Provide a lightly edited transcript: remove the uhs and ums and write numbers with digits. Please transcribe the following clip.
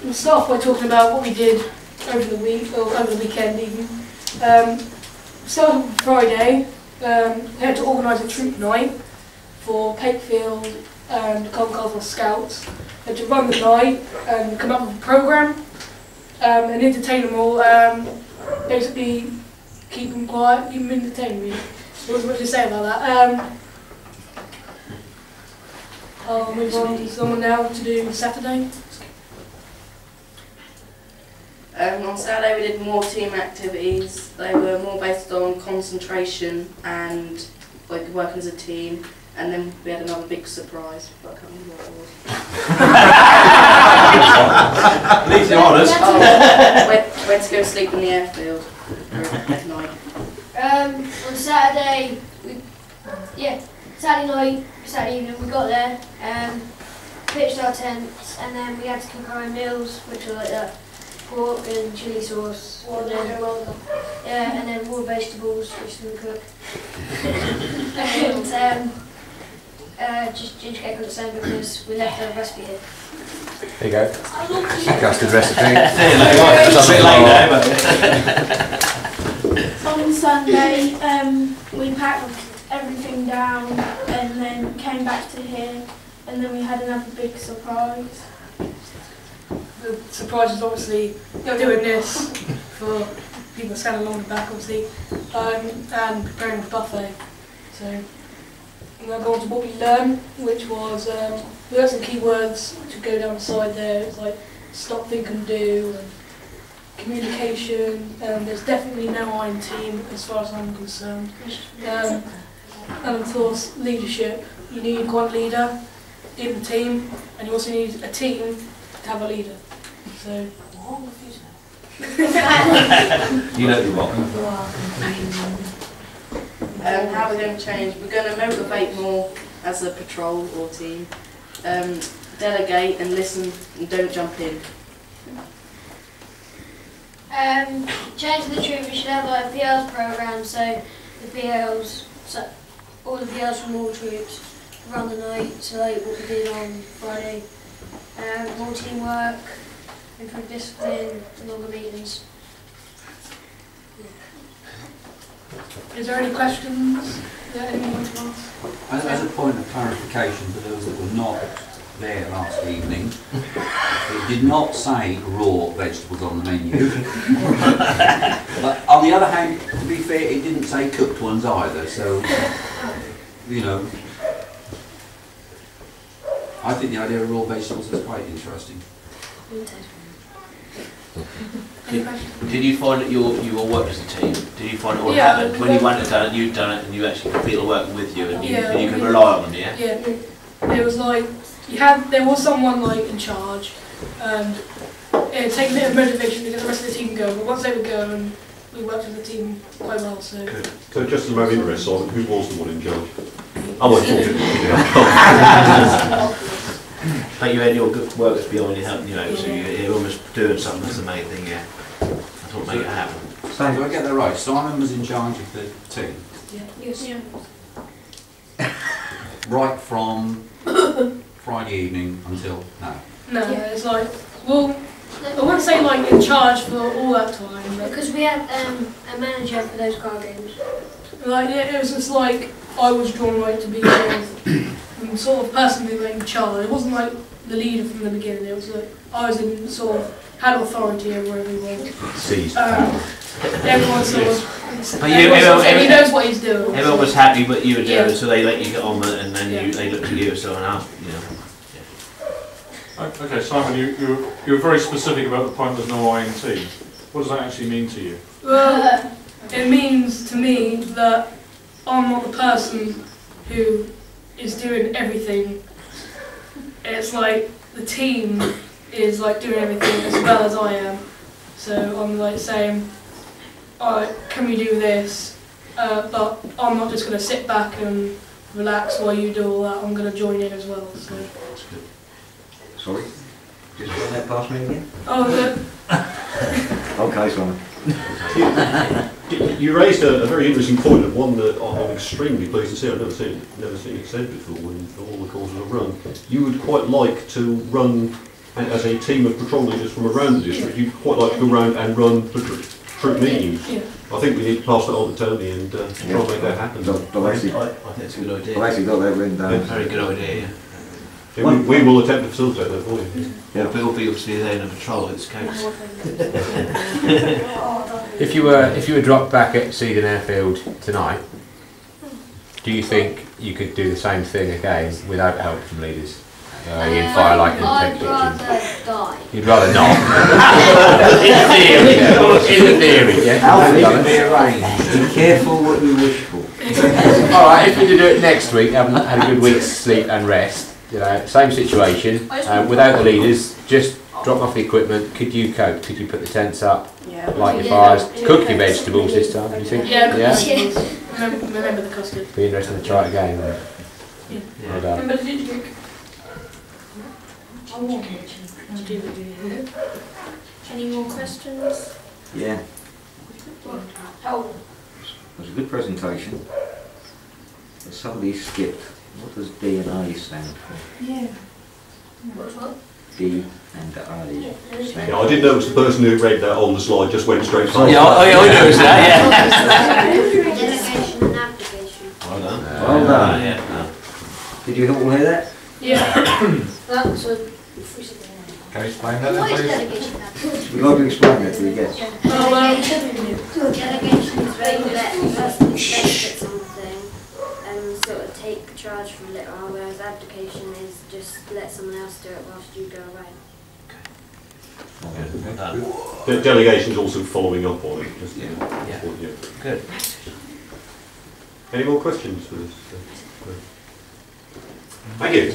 we'll start off by talking about what we did over the week, or over the weekend even. Started on Friday, we had to organise a troop night for Pakefield and the Castle Scouts. We had to run the night and come up with a programme and entertain them all. Basically, keep them quiet, keep them entertained. Really. There wasn't much to say about that. I'll move on to someone now to do Saturday. On Saturday we did more team activities. They were more based on concentration and like working as a team. And then we had another big surprise, but I can't remember what it was. At least you're honest. We had to go sleep in the airfield at night. On Saturday, Saturday evening, we got there, pitched our tents, and then we had to cook our own meals, which were like that pork and chilli sauce. And then more vegetables, which didn't cook. And just ginger cake on the same because we left the recipe here. There you go. Custard recipe. It's a bit late now, but... On Sunday, we packed everything down and then came back to here, and then we had another big surprise. The surprise is obviously you're doing this for people standing along the back, obviously, and preparing the buffet. So we're going to go on to what we learned, which was we learned some keywords which would go down the side there. It's like stop, think, and do, and communication. There's definitely no I in team as far as I'm concerned. And of course, leadership. You need one leader in the team, and you also need a team to have a leader. So, you know the what. How we're going to change? We're going to motivate more as a patrol or team. Delegate and listen and don't jump in. Change the troop, we should have like a PLs program, so the PLs, all the PLs from all troops run the night, so like what we did on Friday. More teamwork, improve discipline, longer meetings. is there any questions that anyone wants to ask? As a point of clarification for those that were not there last evening, it did not say raw vegetables on the menu. But on the other hand, to be fair, it didn't say cooked ones either, so, you know, I think the idea of raw vegetables is quite interesting. Did you find that you all worked as a team? Did you find it all happened? When you went and done it, you'd done it, and you actually got people working with you, and you could rely on them, yeah? Yeah, it was like, there was someone like in charge, and it takes a bit of motivation to get the rest of the team going, but once they would go, and we worked as a team quite well, so... Good. So just as a matter of interest, Simon, who was the one in charge? I was talking. But you had your good workers behind you, you know, so you're almost doing something. That's the main thing, yeah. That's what made it happen. So do I get that right? Simon was in charge of the team? Yeah. Right from Friday evening until now? No, it's like, well, I wouldn't say like in charge for all that time. Because we had a manager for those car games. Like, it was just like, I was drawn right to be sort of personally like in charge. It wasn't like the leader from the beginning. It was like I was in sort of had authority over everyone. Seized everyone sort of. But he knows what he's doing. Everyone was happy, but you were doing, so they let you get on with it, and then they looked at you as someone else, you know. Yeah. Okay, Simon, you were very specific about the point there's no I in team. What does that actually mean to you? Well, it means to me that I'm not the person who is doing everything. It's like the team is like doing everything as well as I am. So I'm like saying, alright, can we do this? But I'm not just going to sit back and relax while you do all that. I'm going to join in as well. So. That's good. Sorry? Just run that past me again? Oh, Okay, Simon. You raised a very interesting point, and one that I'm extremely pleased to see. I've never seen it said before in all the courses I've run. You would quite like to run as a team of patrol leaders from around the district, you'd quite like to go around and run troop meetings. Yeah. I think we need to pass that on to Tony and try and make that happen. I think it's a good idea. I've actually got that written down. Very good idea, yeah. Yeah, we will attempt to facilitate that for you. Yeah, but it'll be obviously there in a patrol at this case. If you were dropped back at Seaton Airfield tonight, do you think you could do the same thing again without help from leaders? In firelight and I'd temperature? rather die. You'd rather not? In theory, yeah. Alfie can be arranged. Be careful what you wish for. Alright, if we do it next week, haven't had a good week's sleep and rest, you know, same situation, without the leaders, just drop off the equipment, could you cope? Could you put the tents up, Yeah. light your fires, cook your vegetables this time, do you think? Yeah, Yeah? remember the custard. Be interesting to try it again. Yeah. Well done. Remember the ginger cake? Any more questions? Yeah, Oh, it was a good presentation. But somebody skipped. What does D and A stand for? yeah. D and A stand Yeah, I did notice the person who read that on the slide just went straight past. Yeah, I noticed that, Delegation and application. Well done. Well done. Yeah. Did you all hear that? Yeah. That's a... Can you explain that What is then, please? delegation and application? We've got to explain that to the guests. Delegation is where you let the person who benefits something and sort of take charge for a little while, whereas abdication is just let someone else do it whilst you go away. Well done. The delegation is also following up on it. Just, Yeah. yeah. Good. Any more questions for this? Thank you.